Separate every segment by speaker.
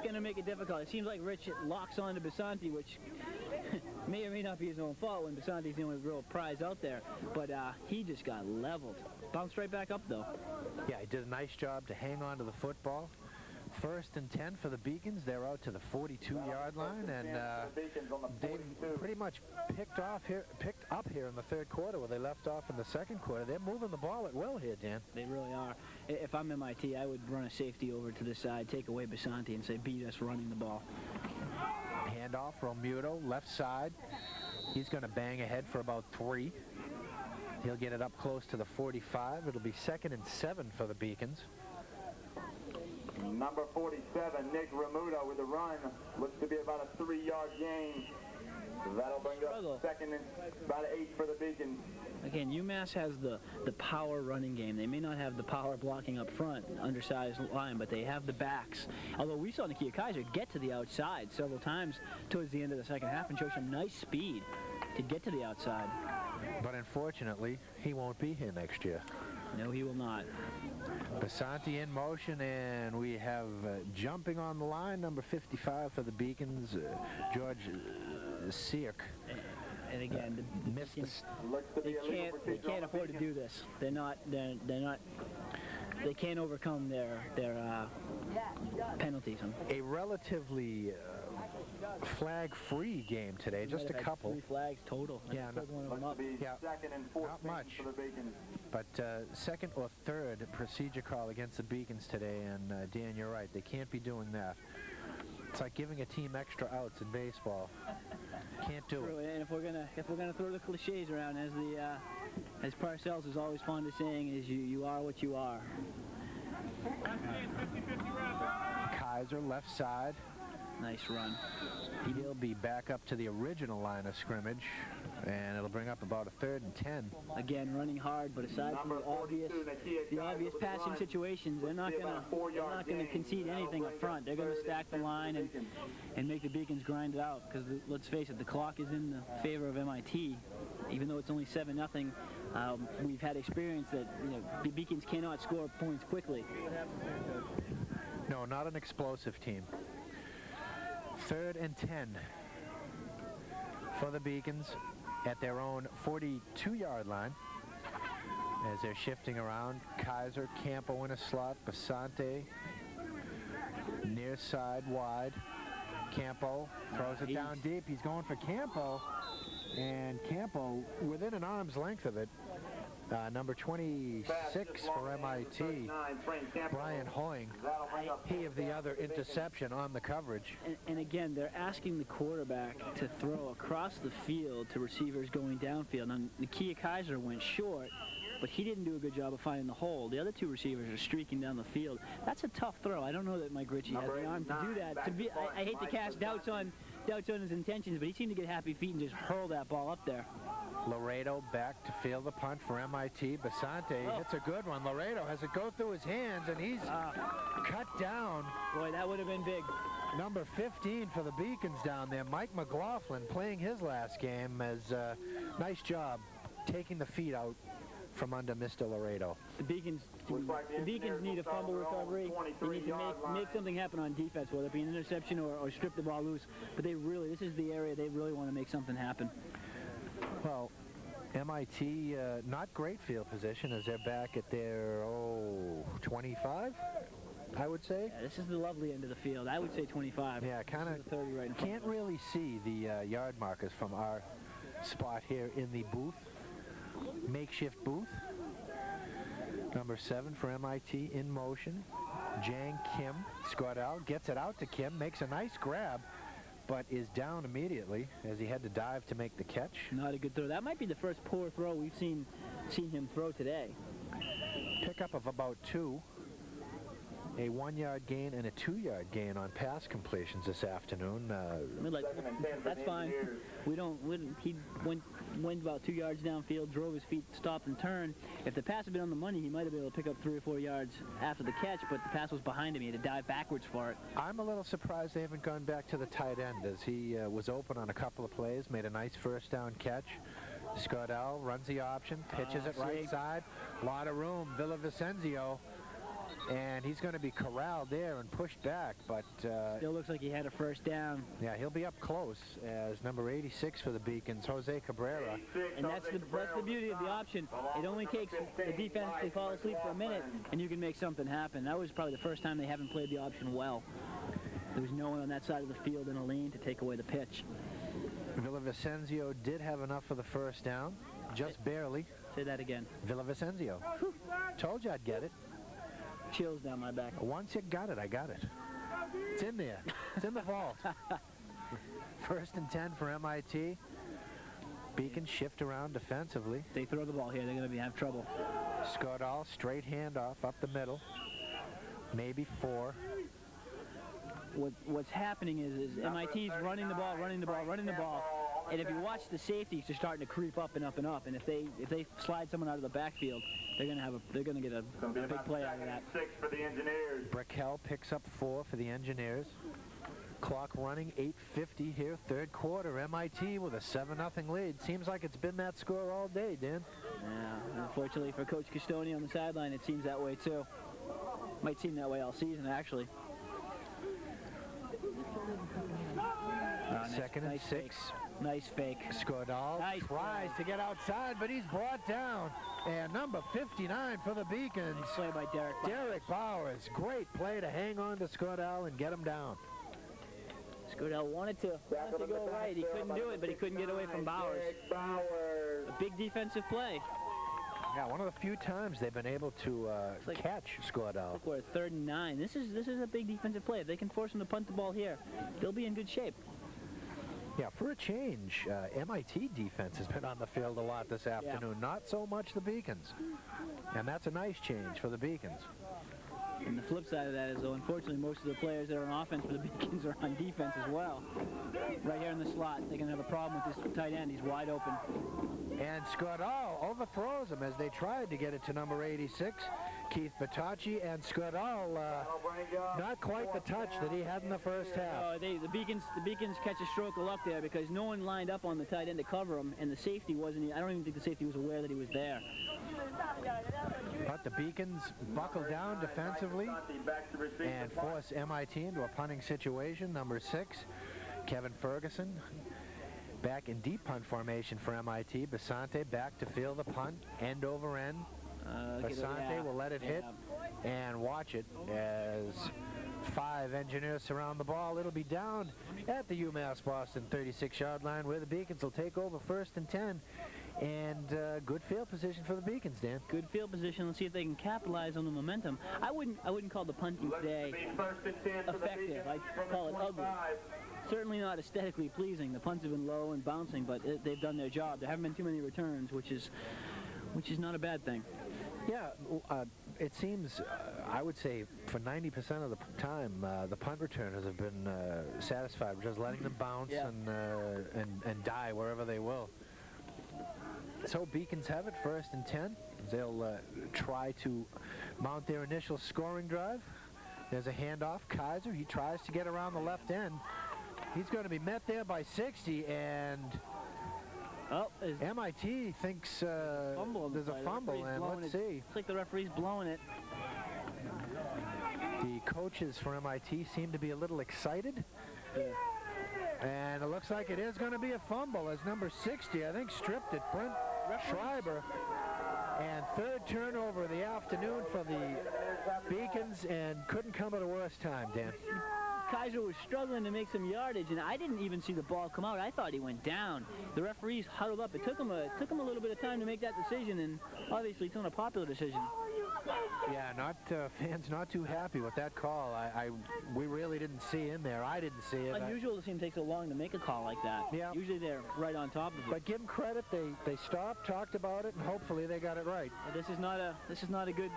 Speaker 1: going to make it difficult. It seems like Rich locks on to Basanti, which may or may not be his own fault when Basanti's the only real prize out there. But he just got leveled. Bounced right back up, though.
Speaker 2: Yeah, he did a nice job to hang on to the football. 1st and 10 for the Beacons. They're out to the 42-yard line, and they pretty much picked up here in the 3rd quarter where they left off in the 2nd quarter. They're moving the ball at will here, Dan.
Speaker 1: They really are. If I'm M.I.T, I would run a safety over to this side, take away Basanti, and say, beat us running the ball.
Speaker 2: Handoff, Romuto, left side. He's going to bang ahead for about 3. He'll get it up close to the 45. It'll be 2nd and 7 for the Beacons.
Speaker 3: Number 47, Nick Romuto with a run. Looks to be about a 3-yard gain. That'll bring up 2nd and about 8 for the Beacons.
Speaker 1: Again, UMass has the power running game. They may not have the power blocking up front, undersized line, but they have the backs. Although we saw Nakia Kaiser get to the outside several times towards the end of the 2nd half and show some nice speed to get to the outside.
Speaker 2: But unfortunately, he won't be here next year.
Speaker 1: No, he will not.
Speaker 2: Basanti in motion, and we have jumping on the line, number 55 for the Beacons, George Sierk.
Speaker 1: And again, they can't afford to do this. They're not. They can't overcome their penalties.
Speaker 2: A relatively flag-free game today, just a couple.
Speaker 1: 3 flags total.
Speaker 2: Yeah,
Speaker 3: Second and 14
Speaker 2: not much.
Speaker 3: For the Beacons.
Speaker 2: But 2nd or 3rd procedure call against the Beacons today, and Dan, you're right. They can't be doing that. It's like giving a team extra outs in baseball. Can't do it.
Speaker 1: And if we're gonna throw the cliches around, as Parcells is always fond of saying, is you are what you are.
Speaker 2: Kaiser left side.
Speaker 1: Nice run.
Speaker 2: He'll be back up to the original line of scrimmage, and it'll bring up about a 3rd and 10.
Speaker 1: Again, running hard, but aside from the obvious passing situations, they're not gonna concede anything up front. They're gonna stack the line and make the Beacons grind it out. Because let's face it, the clock is in the favor of M.I.T. Even though it's only 7-0, we've had experience that the Beacons cannot score points quickly.
Speaker 2: No, not an explosive team. 3rd and 10 for the Beacons at their own 42-yard line as they're shifting around. Kaiser, Campo in a slot, Basante near side wide. Campo throws it down deep. He's going for Campo, and Campo within an arm's length of it. Number 26 for M.I.T, Brian Hoying, he of the other interception on the coverage.
Speaker 1: And again, they're asking the quarterback to throw across the field to receivers going downfield. Now, Nakia Kaiser went short, but he didn't do a good job of finding the hole. The other 2 receivers are streaking down the field. That's a tough throw. I don't know that Mike Ritchie has the arm to do that. I hate to cast doubts on his intentions, but he seemed to get happy feet and just hurl that ball up there.
Speaker 2: Laredo back to field the punt for M.I.T. Basante hits a good one. Laredo has it go through his hands, and he's cut down.
Speaker 1: Boy, that would have been big.
Speaker 2: Number 15 for the Beacons down there, Mike McLaughlin, playing his last game. As nice job taking the feet out from under Mr. Laredo.
Speaker 1: The Beacons need a fumble recovery. They need to make something happen on defense, whether it be an interception or strip the ball loose. But this is the area they really want to make something happen.
Speaker 2: Well, M.I.T. Not great field position as they're back at their 25, I would say.
Speaker 1: Yeah, this is the lovely end of the field. I would say 25.
Speaker 2: Yeah, kind of
Speaker 1: 30 right in front.
Speaker 2: Can't really see the yard markers from our spot here in the booth, makeshift booth. Number 7 for M.I.T. in motion. Jang Kim. Scordell gets it out to Kim, makes a nice grab, but is down immediately as he had to dive to make the catch.
Speaker 1: Not a good throw. That might be the first poor throw we've seen him throw today.
Speaker 2: Pickup of about 2. A 1-yard gain and a 2-yard gain on pass completions this afternoon.
Speaker 1: That's fine. He went about 2 yards downfield, drove his feet, stopped and turned. If the pass had been on the money, he might have been able to pick up 3 or 4 yards after the catch, but the pass was behind him. He had to dive backwards for it.
Speaker 2: I'm a little surprised they haven't gone back to the tight end, as he was open on a couple of plays, made a nice first down catch. Scordell runs the option, pitches it right side. A lot of room. Villavicencio And he's going to be corralled there and pushed back, but...
Speaker 1: Still looks like he had a first down.
Speaker 2: Yeah, he'll be up close as number 86 for the Beacons, Jose Cabrera.
Speaker 1: And that's the beauty of the option. It only takes the defense to fall asleep for a minute, and you can make something happen. That was probably the first time they haven't played the option well. There was no one on that side of the field in a lane to take away the pitch.
Speaker 2: Villavicencio did have enough for the first down, just barely.
Speaker 1: Say that again.
Speaker 2: Villavicencio. Told you I'd get it.
Speaker 1: Chills down my back.
Speaker 2: Once you got it, I got it. It's in there. It's in the vault. First and 10 for M.I.T. Beacons shift around defensively.
Speaker 1: If they throw the ball here, they're going to have trouble.
Speaker 2: Scodall, straight handoff up the middle. Maybe 4.
Speaker 1: What's happening is M.I.T.'s running the ball, and if you watch the safeties, they're starting to creep up and up and up. And if they slide someone out of the backfield, they're going to get a big play out of that.
Speaker 3: 6 for the Engineers.
Speaker 2: Brickell picks up 4 for the Engineers. Clock running, 8:50 here, third quarter. M.I.T. with a 7-0 lead. Seems like it's been that score all day, Dan.
Speaker 1: Yeah, unfortunately for Coach Castoni on the sideline, it seems that way too. Might seem that way all season, actually.
Speaker 2: Second and 6.
Speaker 1: Nice fake.
Speaker 2: Scodall tries to get outside, but he's brought down. And number 59 for the Beacons.
Speaker 1: Nice play by
Speaker 2: Derek Bowers. Great play to hang on to Scodall and get him down.
Speaker 1: Scodall wanted to go right. He couldn't do it, but he couldn't get away from Bowers. A big defensive play.
Speaker 2: Yeah, one of the few times they've been able to catch Scodall.
Speaker 1: We're at 3rd and 9. This is a big defensive play. If they can force him to punt the ball here, they'll be in good shape.
Speaker 2: Yeah, for a change, M.I.T. defense has been on the field a lot this afternoon.
Speaker 1: Yeah.
Speaker 2: Not so much the Beacons. And that's a nice change for the Beacons.
Speaker 1: And the flip side of that is, though, unfortunately, most of the players that are on offense for the Beacons are on defense as well. Right here in the slot, they're going to have a problem with this tight end. He's wide open.
Speaker 2: And Scodall overthrows him as they tried to get it to number 86, Keith Batacci, and Scodall not quite the touch that he had in the first half.
Speaker 1: The Beacons catch a stroke of luck there because no one lined up on the tight end to cover him, and the safety wasn't. I don't even think the safety was aware that he was there.
Speaker 2: But the Beacons buckle down defensively and force M.I.T. into a punting situation. Number 6, Kevin Ferguson, back in deep punt formation for M.I.T. Basante back to field the punt, end over end. Basante will let it hit and watch it as 5 Engineers surround the ball. It'll be down at the UMass Boston 36-yard line where the Beacons will take over 1st and 10. And good field position for the Beacons, Dan.
Speaker 1: Good field position. Let's see if they can capitalize on the momentum. I wouldn't call the punting today effective. I'd call it ugly. Certainly not aesthetically pleasing. The punts have been low and bouncing, but they've done their job. There haven't been too many returns, which is not a bad thing.
Speaker 2: Yeah, it seems, I would say, for 90% of the time, the punt returners have been satisfied with just letting them bounce and die wherever they will. So Beacons have it, 1st and 10. They'll try to mount their initial scoring drive. There's a handoff. Kaiser, he tries to get around the left end. He's going to be met there by 60, and M.I.T. thinks there's a fumble, and let's see.
Speaker 1: Looks like the referee's blowing it.
Speaker 2: The coaches for M.I.T. seem to be a little excited.
Speaker 1: Yeah.
Speaker 2: And it looks like it is going to be a fumble as number 60, I think, stripped it. Brent Schreiber. And 3rd turnover of the afternoon for the Beacons, and couldn't come at a worse time, Dan.
Speaker 1: Kaiser was struggling to make some yardage, and I didn't even see the ball come out. I thought he went down. The referees huddled up. It took him a little bit of time to make that decision, and obviously it's not a popular decision.
Speaker 2: Yeah, fans not too happy with that call. We really didn't see in there. I didn't see it.
Speaker 1: Unusual to see him take so long to make a call like that.
Speaker 2: Yeah.
Speaker 1: Usually they're right on top of it.
Speaker 2: But give them credit. They stopped, talked about it, and hopefully they got it right.
Speaker 1: But this is not a good.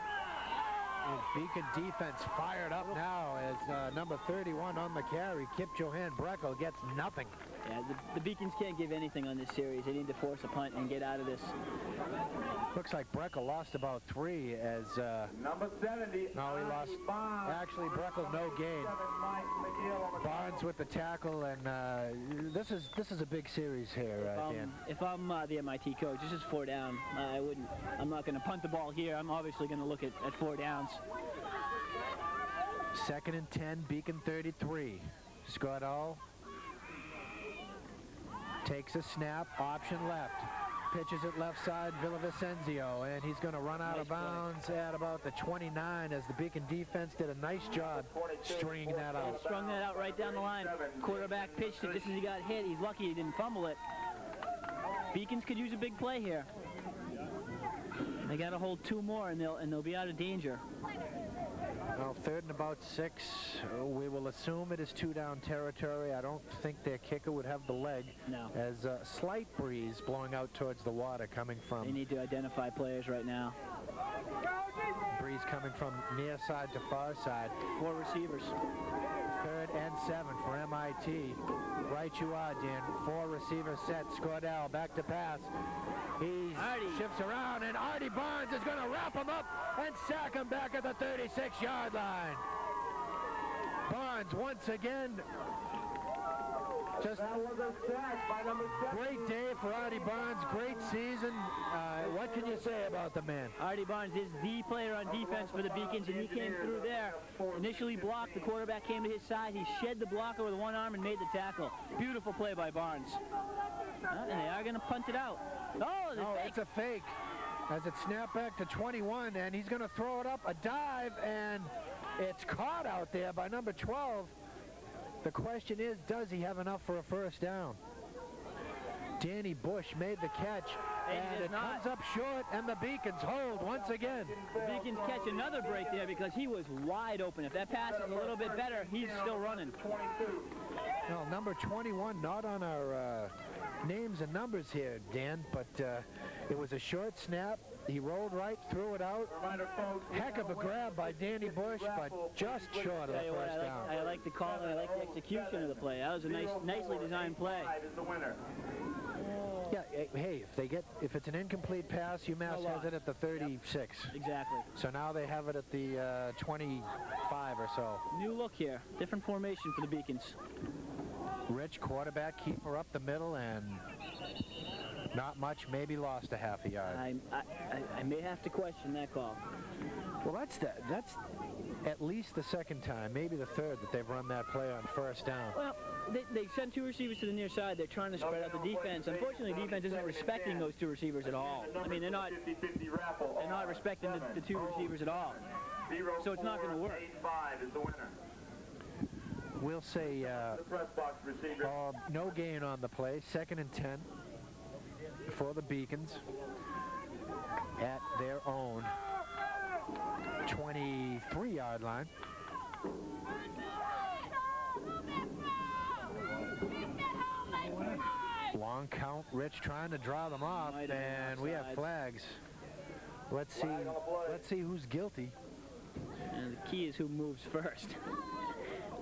Speaker 2: And Beacon defense fired up now as number 31 on the carry, Kip Johan Breckel, gets nothing.
Speaker 1: Yeah, the Beacons can't give anything on this series. They need to force a punt and get out of this.
Speaker 2: Looks like Breckel lost about 3 as...
Speaker 3: number 70.
Speaker 2: No, he lost... Actually, Breckel, no gain. Barnes with the tackle, and this is a big series here, Dan.
Speaker 1: If I'm the M.I.T. coach, this is 4 down. I'm not going to punt the ball here. I'm obviously going to look at 4 downs.
Speaker 2: Second and 10, Beacon 33. Scotto takes a snap, option left. Pitches it left side, Villavicencio, and he's going to run out of bounds at about the 29 as the Beacon defense did a nice job stringing that out.
Speaker 1: Strung that out right down the line. Quarterback pitched it just as he got hit. He's lucky he didn't fumble it. Beacons could use a big play here. They got to hold 2 more, and they'll be out of danger.
Speaker 2: Well, third and about 6. We will assume it is 2-down territory. I don't think their kicker would have the leg.
Speaker 1: No.
Speaker 2: As a slight breeze blowing out towards the water coming from...
Speaker 1: They need to identify players right now.
Speaker 2: Breeze coming from near side to far side.
Speaker 1: 4 receivers.
Speaker 2: Third and 7 for M.I.T. Right you are, Dan. 4 receivers set. Scordell back to pass. He shifts around, and Artie Barnes is going to wrap him up and sack him back at the 36-yard line. Barnes once again. Just great day for Artie Barnes. Great season. What can you say about the man?
Speaker 1: Artie Barnes is the player on defense for the Beacons, and he came through there. Initially blocked. The quarterback came to his side. He shed the blocker with one arm and made the tackle. Beautiful play by Barnes. And they are going to punt it out. Oh,
Speaker 2: it's a fake. As it snapped back to 21, and he's going to throw it up. A dive, and it's caught out there by number 12. The question is, does he have enough for a first down? Danny Bush made the catch, and it comes up short, and the Beacons hold once again.
Speaker 1: The Beacons catch another break there because he was wide open. If that pass is a little bit better, he's still running.
Speaker 2: Well, number 21, not on our names and numbers here, Dan, but it was a short snap. He rolled right, threw it out. Heck of a grab by Danny Bush, but just short of the first down.
Speaker 1: I like the call, and I like the execution of the play. That was a nicely designed play.
Speaker 2: Yeah, hey, if it's an incomplete pass, UMass has it at the 36.
Speaker 1: Yep. Exactly.
Speaker 2: So now they have it at the 25 or so.
Speaker 1: New look here. Different formation for the Beacons.
Speaker 2: Rich quarterback, keeper up the middle, and not much, maybe lost a half a yard.
Speaker 1: I may have to question that call.
Speaker 2: Well, that's at least the second time, maybe the third, that they've run that play on first down.
Speaker 1: Well, they sent 2 receivers to the near side. They're trying to spread out the defense. Unfortunately, the defense isn't respecting those 2 receivers at all. I mean, they're not respecting the 2 receivers at all. So it's not going to work.
Speaker 2: We'll say no gain on the play. Second and 10 for the Beacons at their own 23-yard line. Long count. Rich trying to draw them off, and we have flags. Let's see who's guilty.
Speaker 1: And the key is who moves first.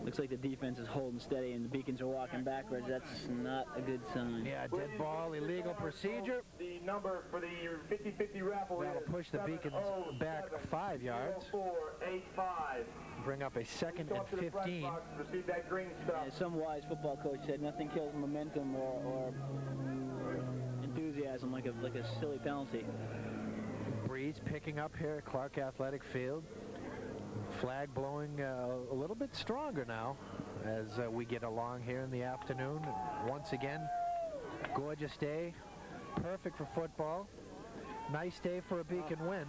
Speaker 1: Looks like the defense is holding steady and the Beacons are walking backwards. That's not a good sign.
Speaker 2: Yeah, dead ball, illegal procedure.
Speaker 3: The number for the 50-50 raffle.
Speaker 2: That'll push the Beacons back 5 yards.
Speaker 3: 4-8-5.
Speaker 2: Bring up a second and 15.
Speaker 3: Receive that green stuff.
Speaker 1: Yeah, some wise football coach said nothing kills momentum or enthusiasm like a silly penalty.
Speaker 2: Breeze picking up here at Clark Athletic Field. Flag blowing a little bit stronger now as we get along here in the afternoon. Once again, gorgeous day, perfect for football. Nice day for a Beacon win,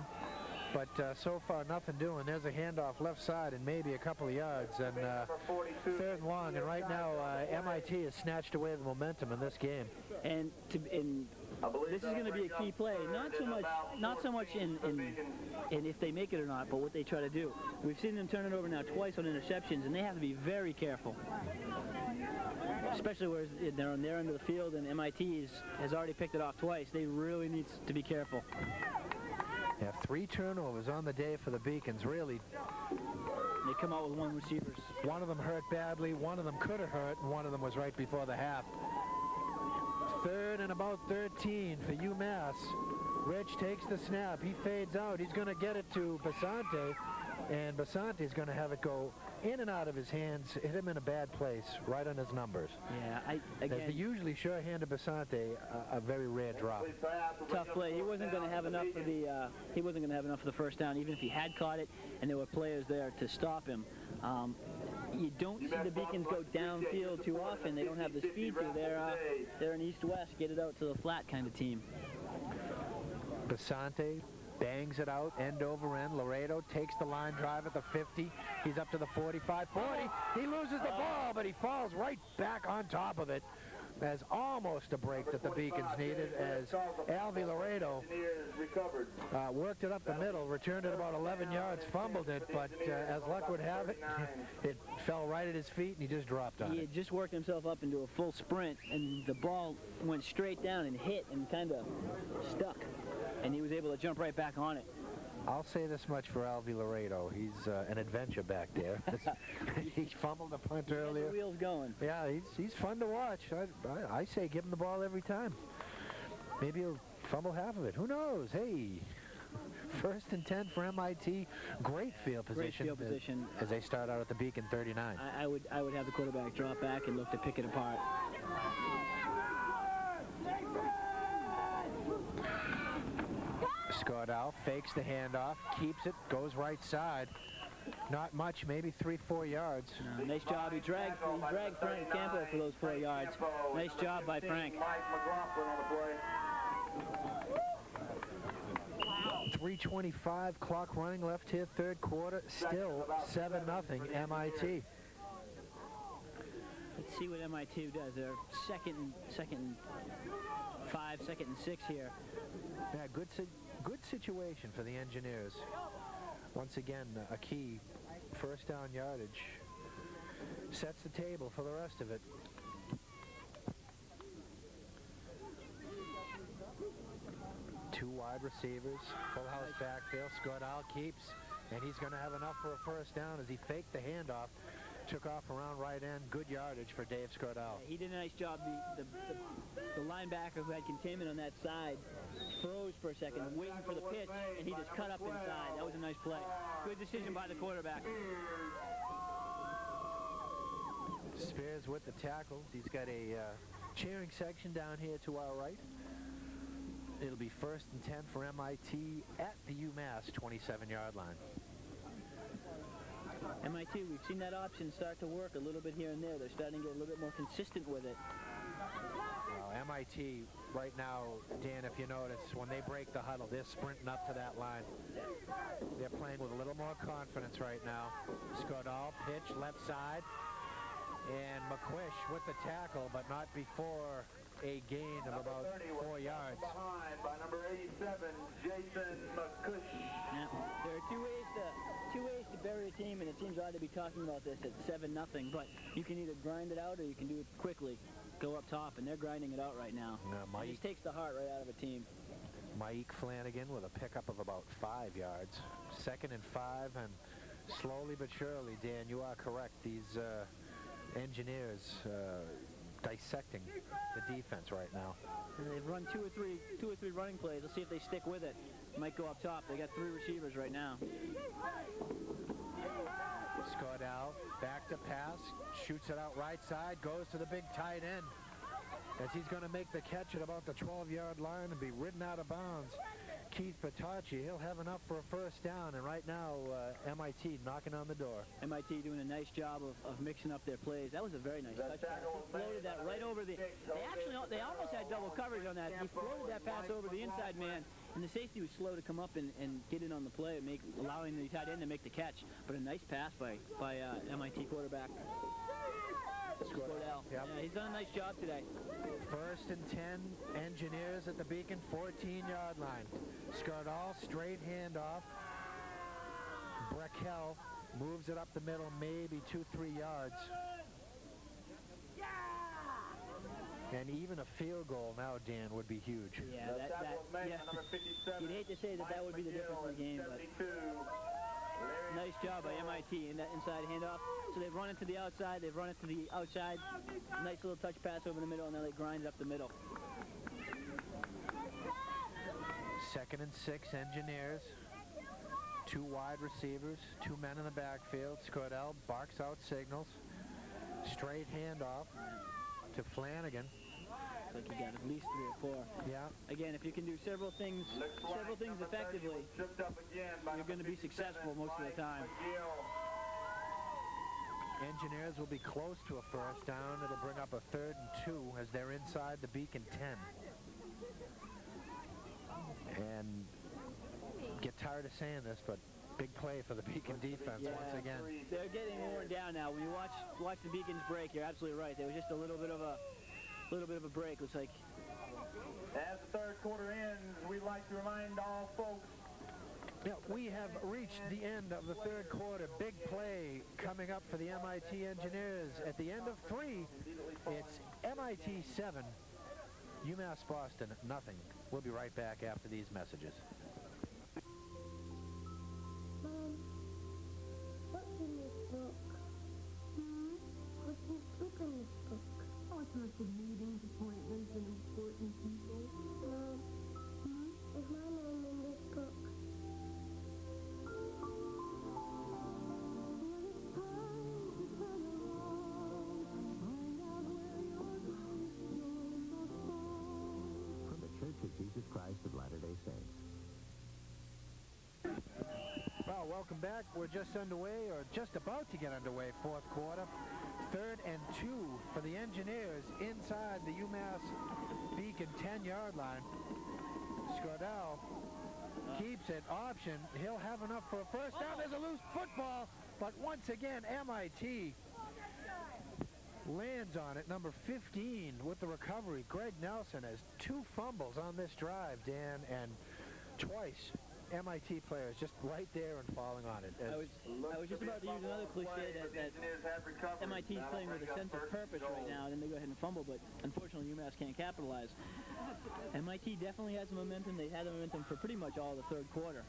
Speaker 2: but so far nothing doing. There's a handoff left side and maybe a couple of yards, and third and long. And right now, M.I.T. has snatched away the momentum in this game.
Speaker 1: And this is going to be a key play. Not so much in if they make it or not, but what they try to do. We've seen them turn it over now twice on interceptions, and they have to be very careful. Especially where they're on their end of the field, and M.I.T. has already picked it off twice. They really need to be careful.
Speaker 2: Yeah, 3 turnovers on the day for the Beacons. Really,
Speaker 1: they come out with 1 receivers.
Speaker 2: One of them hurt badly. One of them could have hurt, and one of them was right before the half. Third and about 13 for UMass. Rich takes the snap. He fades out. He's going to get it to Basante, and Basante's going to have it go in and out of his hands, hit him in a bad place, right on his numbers.
Speaker 1: Yeah, again,
Speaker 2: the usually sure-handed Basante, a very rare drop.
Speaker 1: Tough play. He wasn't going to have enough for the. He wasn't going to have enough for the first down, even if he had caught it, and there were players there to stop him. You don't see the Beacons go downfield too often. They don't have the speed to. They're an east-west, get it out to the flat kind of team.
Speaker 2: Basante bangs it out, end over end. Laredo takes the line drive at the 50. He's up to the 45, 40. He loses the ball, but he falls right back on top of it. As almost a break that the Beacons needed, as Alvy Laredo worked it up the middle, returned it about 11 yards, fumbled it, but as luck would have it, it fell right at his feet and he just dropped on it.
Speaker 1: He had just worked himself up into a full sprint, and the ball went straight down and hit and kind of stuck, and he was able to jump right back on it.
Speaker 2: I'll say this much for Alvy Laredo. He's an adventure back there. He fumbled a punt earlier.
Speaker 1: The wheels going.
Speaker 2: Yeah, he's fun to watch. I say give him the ball every time. Maybe he'll fumble half of it. Who knows? Hey, 1st and 10 for M.I.T. Great field position.
Speaker 1: Great field position.
Speaker 2: As they start out at the Beacon 39.
Speaker 1: I would have the quarterback drop back and look to pick it apart.
Speaker 2: Scordell fakes the handoff, keeps it, goes right side. Not much, maybe 3-4 yards.
Speaker 1: Nice job. He dragged Frank Campo for those 4 yards. Nice job by Frank.
Speaker 2: 3:25 clock running left here, 3rd quarter. Still 7-0 M.I.T.
Speaker 1: Let's see what M.I.T. does. They're second and 5, 2nd and 6 here.
Speaker 2: Yeah, good situation for the Engineers. Once again, a key 1st down yardage sets the table for the rest of it. Two wide receivers, full house backfield. Scordell keeps, and he's going to have enough for a 1st down as he faked the handoff. Took off around right end. Good yardage for Dave Scordell.
Speaker 1: He did a nice job. The linebacker who had containment on that side froze for a second, waiting for the pitch, and he just cut up inside. That was a nice play. Good decision by the quarterback.
Speaker 2: Spears with the tackles. He's got a cheering section down here to our right. It'll be 1st and 10 for M.I.T. at the UMass 27-yard line.
Speaker 1: M.I.T., we've seen that option start to work a little bit here and there. They're starting to get a little bit more consistent with it.
Speaker 2: Well, M.I.T. right now, Dan, if you notice, when they break the huddle, they're sprinting up to that line. They're playing with a little more confidence right now. Scordell, pitch, left side. And McQuish with the tackle, but not before a gain of about 4 yards.
Speaker 3: Behind by number 87, Jason McQuish.
Speaker 1: Yeah. There are two ways to bury a team, and it seems odd to be talking about this at 7-0, but you can either grind it out or you can do it quickly. Go up top, and they're grinding it out right now. It just takes the heart right out of a team.
Speaker 2: Mike Flanagan with a pickup of about 5 yards. 2nd and 5, and slowly but surely, Dan, you are correct. These Engineers dissecting the defense right now.
Speaker 1: And they've run two or three running plays. Let's see if they stick with it. Might go up top. They got 3 receivers right now.
Speaker 2: Scordell back to pass, shoots it out right side, goes to the big tight end as he's going to make the catch at about the 12-yard line and be ridden out of bounds. Keith Patacci, he'll have enough for a 1st down, and right now M.I.T. knocking on the door.
Speaker 1: M.I.T. doing a nice job of mixing up their plays. That was a very nice touchdown. He floated that right over the... They almost had double coverage on that. He floated that pass over the inside man, and the safety was slow to come up and get in on the play, allowing the tight end to make the catch. But a nice pass by M.I.T. quarterback. Scordell. Yep. Yeah, he's done a nice job today.
Speaker 2: 1st and 10, Engineers at the Beacon 14-yard line. Scordell, straight handoff. Breckel moves it up the middle, maybe 2-3 yards. And even a field goal now, Dan, would be huge.
Speaker 1: Yeah, you'd hate to say that would be the difference in the game, but nice job by M.I.T. in that inside handoff. So they've run it to the outside, they've run it to the outside. Nice little touch pass over the middle, and now they grind it up the middle.
Speaker 2: 2nd and 6, Engineers. 2 wide receivers, 2 men in the backfield. Scordell barks out signals. Straight handoff to Flanagan.
Speaker 1: Looks like you got at least 3 or 4.
Speaker 2: Yeah.
Speaker 1: Again, if you can do several things effectively, you're going to be successful most of the time.
Speaker 2: Engineers will be close to a first down. It'll bring up a 3rd and 2 as they're inside the Beacon 10. And get tired of saying this, but big play for the Beacon defense once again.
Speaker 1: They're getting worn down now. When you watch the Beacons break, you're absolutely right. There was just a little bit of a break. Looks like.
Speaker 3: As the third quarter ends, we'd like to remind all folks.
Speaker 2: Yeah, we have reached the end of the third quarter. Big play coming up for the M.I.T. Engineers. At the end of 3, it's M.I.T. 7, UMass Boston nothing. We'll be right back after these messages.
Speaker 4: Mom, what's in this book? What's in this book? Oh, it's lots of meetings, appointments, and important people. Mom, is my name in this book?
Speaker 5: From the Church of Jesus Christ of Latter-day Saints.
Speaker 2: Well, welcome back. We're just underway, or just about to get underway, fourth quarter. 3rd and 2 for the Engineers inside the UMass Beacon 10-yard line. Scordell keeps it option. He'll have enough for a first down. There's a loose football, but once again, M.I.T. lands on it. Number 15 with the recovery. Greg Nelson has 2 fumbles on this drive, Dan, and twice M.I.T. players just right there and falling on it.
Speaker 1: I was just about to use another cliche that M.I.T. is playing with a sense of purpose right now, and then they go ahead and fumble, but unfortunately UMass can't capitalize. M.I.T. definitely has momentum. They had the momentum for pretty much all the third quarter.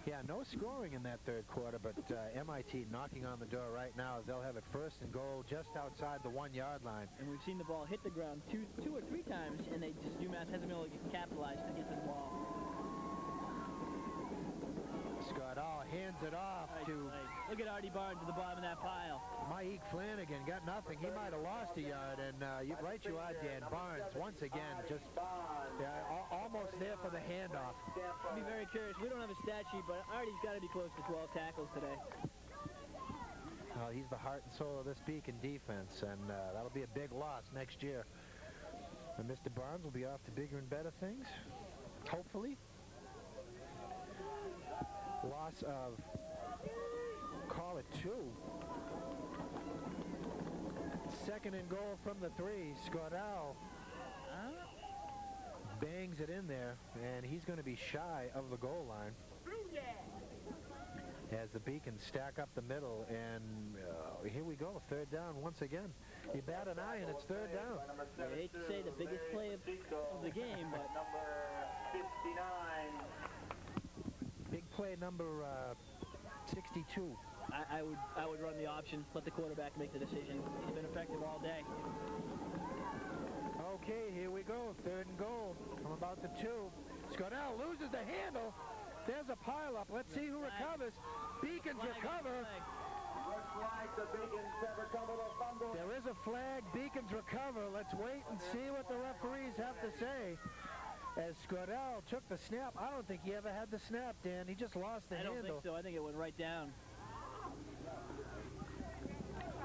Speaker 2: Yeah, no scoring in that third quarter, but M.I.T. knocking on the door right now as they'll have it 1st and goal just outside the 1-yard line.
Speaker 1: And we've seen the ball hit the ground two or three times, and UMass hasn't been able to capitalize to get to the ball.
Speaker 2: Scordell hands it off to...
Speaker 1: Look at Artie Barnes at the bottom of that pile.
Speaker 2: Mike Flanagan got nothing. He might have lost a yard, and right you are, Dan. Barnes, once again, just almost there for the handoff.
Speaker 1: I'll be very curious. We don't have a stat sheet, but Artie's got to be close to 12 tackles today.
Speaker 2: Well, he's the heart and soul of this Beacon defense, and that'll be a big loss next year. And Mr. Barnes will be off to bigger and better things, hopefully. Loss of, call it 2. 2nd and goal from the 3. Scordell bangs it in there, and he's going to be shy of the goal line as the Beacons stack up the middle, and here we go, 3rd down once again. You bat an eye, and it's 3rd down.
Speaker 1: I hate to say the biggest play of the game, but
Speaker 3: number 59.
Speaker 2: Big play number 62.
Speaker 1: I would run the option, let the quarterback make the decision. He's been effective all day.
Speaker 2: Okay, here we go, 3rd and goal from about the 2. Scordell loses the handle. There's a pileup. Let's see who recovers. Beacons recover.
Speaker 3: Looks like the Beacons have recovered a fumble.
Speaker 2: There is a flag. Beacons recover. Let's wait and see what the referees have to say. As Scordell took the snap, I don't think he ever had the snap, Dan. He just lost the handle.
Speaker 1: I don't think so. I think it went right down.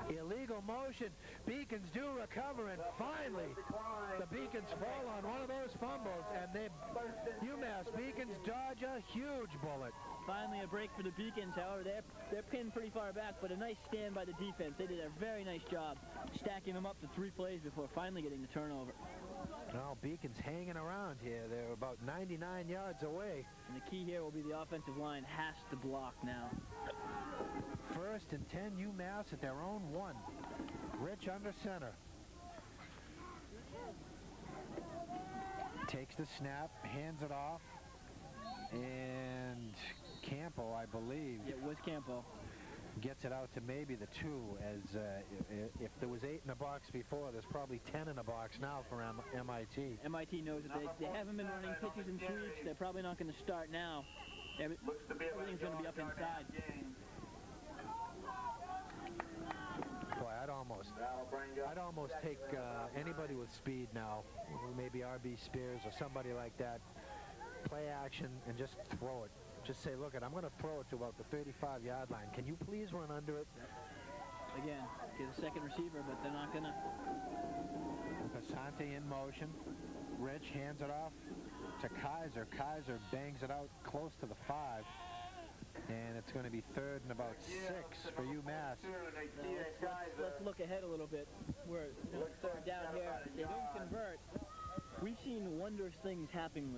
Speaker 2: Illegal motion. Beacons do recover, and finally the Beacons fall on one of those fumbles, and UMass Beacons dodge a huge bullet.
Speaker 1: Finally a break for the Beacons. However, they're pinned pretty far back, but a nice stand by the defense. They did a very nice job stacking them up to 3 plays before finally getting the turnover.
Speaker 2: Now Beacons hanging around here. They're about 99 yards away.
Speaker 1: And the key here will be the offensive line has to block now.
Speaker 2: 1st and 10, UMass at their own 1. Rich under center. Takes the snap, hands it off, and Campo, I believe.
Speaker 1: It was Campo.
Speaker 2: Gets it out to maybe the 2, as if there was 8 in the box before, there's probably 10 in the box now for M.I.T.
Speaker 1: M.I.T. knows that they haven't been running pitches and sweeps. They're probably not going to start now. Everything's going to be up inside.
Speaker 2: Boy, I'd almost take anybody with speed now, maybe R.B. Spears or somebody like that, play action and just throw it. Just say, look, I'm going to throw it to about the 35-yard line. Can you please run under it?
Speaker 1: Again, get a second receiver, but they're not going to.
Speaker 2: Pasante in motion. Rich hands it off to Kaiser. Kaiser bangs it out close to the 5. And it's going to be 3rd and about 6 for UMass.
Speaker 1: Let's look ahead a little bit. We're down here. If they don't convert, we've seen wondrous things happen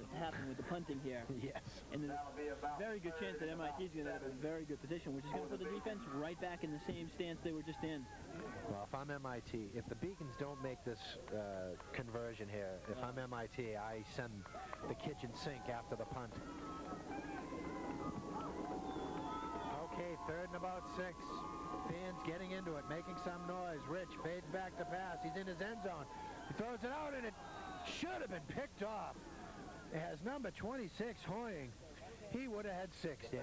Speaker 1: with the punting here.
Speaker 2: Yes.
Speaker 1: And there's a very good chance that MIT is going to have a very good position, which is going to put the defense right back in the same stance they were just in.
Speaker 2: Well, if I'm MIT, if the Beacons don't make this conversion here, if I'm MIT, I send the kitchen sink after the punt. Okay, 3rd and about 6. Fans getting into it, making some noise. Rich fades back to pass. He's in his end zone. He throws it out, and it should have been picked off. As number 26, Hoying, he would have had 6, Dan.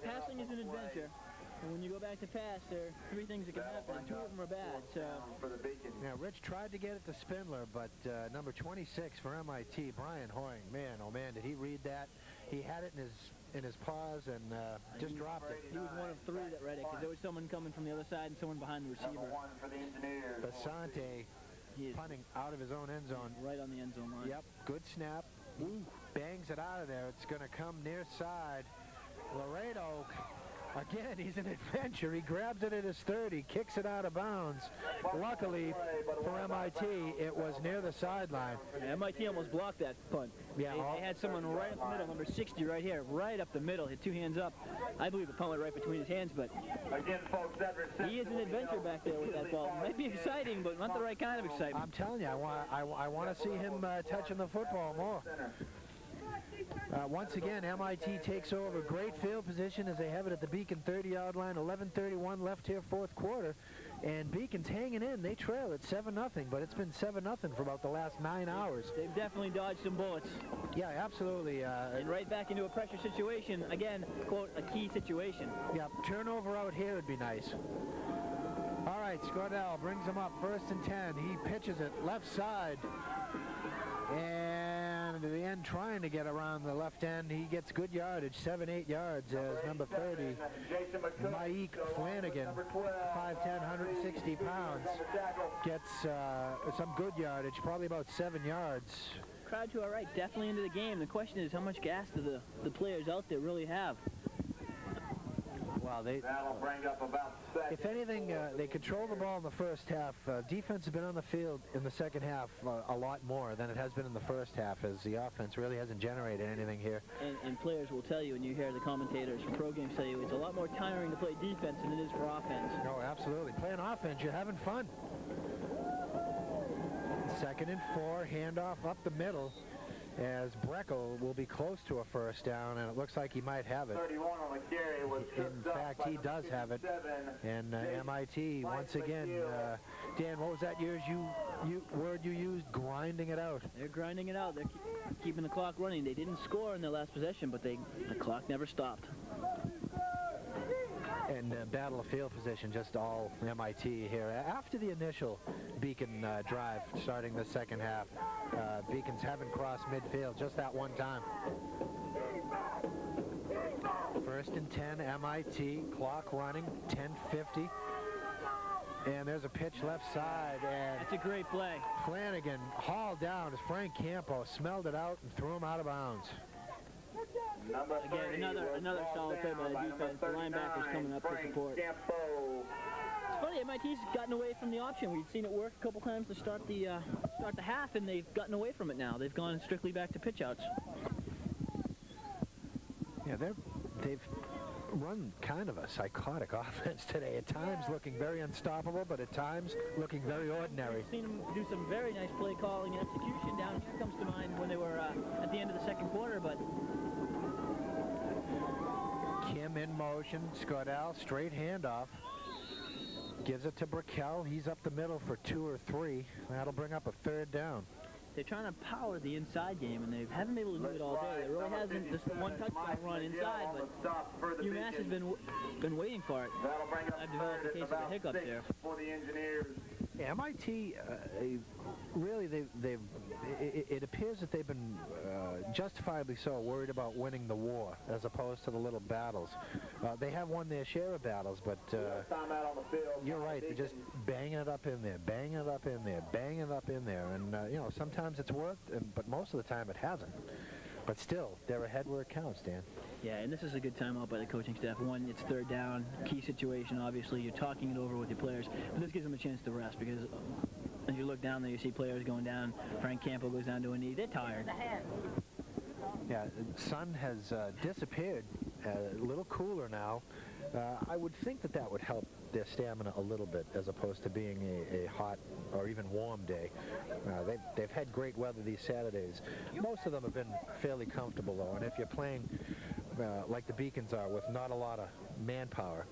Speaker 1: Passing is an adventure. And when you go back to pass, there are 3 things that can happen, and 2 of them are bad. So.
Speaker 2: Now, Rich tried to get it to Spindler, but number 26 for MIT, Brian Hoying, man, oh man, did he read that? He had it in his paws and just dropped it.
Speaker 1: He was one of 3 that read it, because there was someone coming from the other side and someone behind the receiver.
Speaker 2: Pasante punting out of his own end zone.
Speaker 1: Right on the end zone line.
Speaker 2: Yep, good snap. Ooh, bangs it out of there. It's going to come near side. Laredo, again, he's an adventure. He grabs it at his 30, kicks it out of bounds. Luckily for MIT, it was near the sideline.
Speaker 1: Yeah, MIT almost blocked that punt.
Speaker 2: Yeah,
Speaker 1: they had someone right up the middle, number 60 right here, right up the middle, hit 2 hands up. I believe the punt went right between his hands, but he is an adventure back there with that ball. It might be exciting, but not the right kind of excitement.
Speaker 2: I'm telling you, I want to see him touching the football more. Once again, MIT takes over. Great field position as they have it at the Beacon 30-yard line. 11:31 left here, 4th quarter. And Beacon's hanging in. They trail at 7-0, but it's been 7-0 for about the last 9 hours.
Speaker 1: They've definitely dodged some bullets.
Speaker 2: Yeah, absolutely.
Speaker 1: And right back into a pressure situation. Again, quote, a key situation.
Speaker 2: Yeah, turnover out here would be nice. All right, Scordell brings him up, 1st and 10. He pitches it left side. And to the end, trying to get around the left end. He gets good yardage, 7-8 yards as number 30, M.I.T. Flanagan, 5'10", 160 pounds, gets some good yardage, probably about 7 yards.
Speaker 1: Crowd to our right, definitely into the game. The question is, how much gas do the players out there really have?
Speaker 2: Wow,
Speaker 3: that'll bring up about 2
Speaker 2: if anything, they control the ball in the first half. Defense has been on the field in the second half a lot more than it has been in the first half, as the offense really hasn't generated anything here.
Speaker 1: And players will tell you, and you hear the commentators from pro games tell you, it's a lot more tiring to play defense than it is for offense.
Speaker 2: No, absolutely. Playing offense, you're having fun. 2nd and 4, handoff up the middle, as Breckel will be close to a 1st down, and it looks like he might have it.
Speaker 3: 31 on the carry was
Speaker 2: in fact, he does have it. And MIT, once again, Dan, what was that word you used? Grinding it out.
Speaker 1: They're grinding it out. They're keeping the clock running. They didn't score in their last possession, but the clock never stopped.
Speaker 2: And battle of field position, just all MIT here. After the initial Beacon drive starting the second half, Beacons haven't crossed midfield just that one time. 1st and 10, MIT, clock running, 10:50. And there's a pitch left side, and
Speaker 1: that's a great play.
Speaker 2: Flanagan hauled down as Frank Campo smelled it out and threw him out of bounds.
Speaker 1: Again, another solid play by the defense. The linebacker's coming up to support. It's funny, MIT's gotten away from the option. We've seen it work a couple times to start the half, and they've gotten away from it now. They've gone strictly back to pitch outs.
Speaker 2: Yeah, they've run kind of a psychotic offense today. At times looking very unstoppable, but at times looking very ordinary.
Speaker 1: We've seen them do some very nice play calling and execution. Down here comes to mind when they were at the end of the second quarter, but
Speaker 2: Kim in motion. Scordell, straight handoff. Gives it to Brickell. He's up the middle for 2 or 3. That'll bring up a 3rd down.
Speaker 1: They're trying to power the inside game, and they haven't been able to do it all day. There really hasn't just one touchdown run inside, but UMass has been waiting for it.
Speaker 3: That'll bring up
Speaker 1: I've developed a case of a hiccup there.
Speaker 3: For the Engineers.
Speaker 2: MIT, really, it appears that they've been justifiably so worried about winning the war as opposed to the little battles. They have won their share of battles, but you're right. They're just banging it up in there, banging it up in there, banging it up in there. And, you know, sometimes it's worked, but most of the time it hasn't. But still, they're ahead where it counts, Dan.
Speaker 1: Yeah, and this is a good timeout by the coaching staff. One, it's third down, key situation, obviously. You're talking it over with your players. But this gives them a chance to rest because as you look down there, you see players going down. Frank Campo goes down to a knee. They're tired.
Speaker 2: Yeah, the sun has disappeared, a little cooler now. I would think that that would help their stamina a little bit as opposed to being a hot or even warm day. They've had great weather these Saturdays. Most of them have been fairly comfortable, though, and if you're playing like the Beacons are with not a lot of manpower,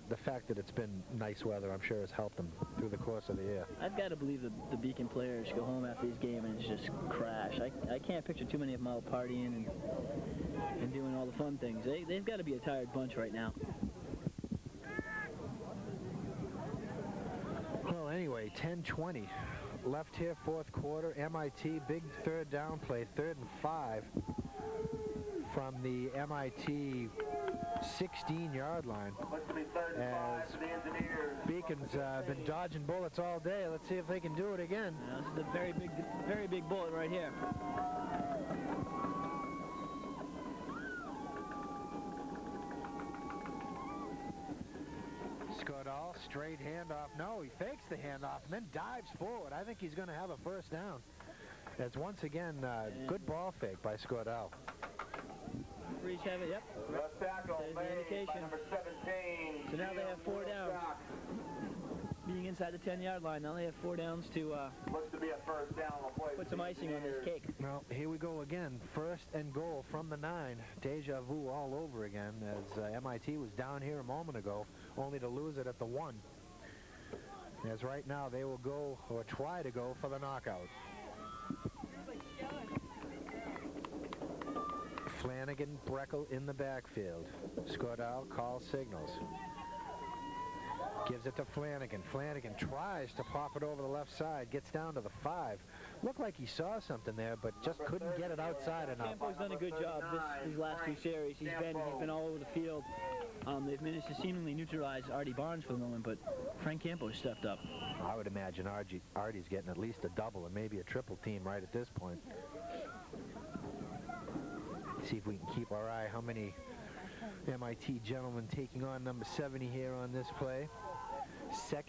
Speaker 2: the fact that it's been nice weather, I'm sure, has helped them through the course of the year.
Speaker 1: I've got to believe the Beacon players go home after these games and just crash. I can't picture too many of them out partying and doing all the fun things. They've got to be a tired bunch right now.
Speaker 2: Well, anyway, 10-20 left here, fourth quarter. MIT, big third down play, 3rd and 5 from the MIT 16-yard line. As Beacon's been dodging bullets all day. Let's see if they can do it again.
Speaker 1: This is a very big bullet right here.
Speaker 2: Scodall, straight handoff. No, he fakes the handoff and then dives forward. I think he's going to have a first down. It's once again good ball fake by Scodall.
Speaker 1: Reach have it, yep. There's the indication. So now they have 4 downs. Being inside the 10-yard line, now they have 4 downs to
Speaker 3: Looks to be a first down.
Speaker 1: put some icing on this cake.
Speaker 2: Well, here we go again. 1st and goal from the 9. Deja vu all over again as MIT was down here a moment ago, only to lose it at the 1. As right now they will go, or try to go, for the knockout. Flanagan, Breckel in the backfield. Scodall calls signals. Gives it to Flanagan. Flanagan tries to pop it over the left side. Gets down to the 5. Looked like he saw something there, but just couldn't get it outside enough.
Speaker 1: Campo's done a good job these last 2 series. He's been all over the field. They've managed to seemingly neutralize Artie Barnes for the moment, but Frank Campo stepped up.
Speaker 2: I would imagine Artie's getting at least a double and maybe a triple team right at this point. See if we can keep our eye how many MIT gentlemen taking on number 70 here on this play. Second.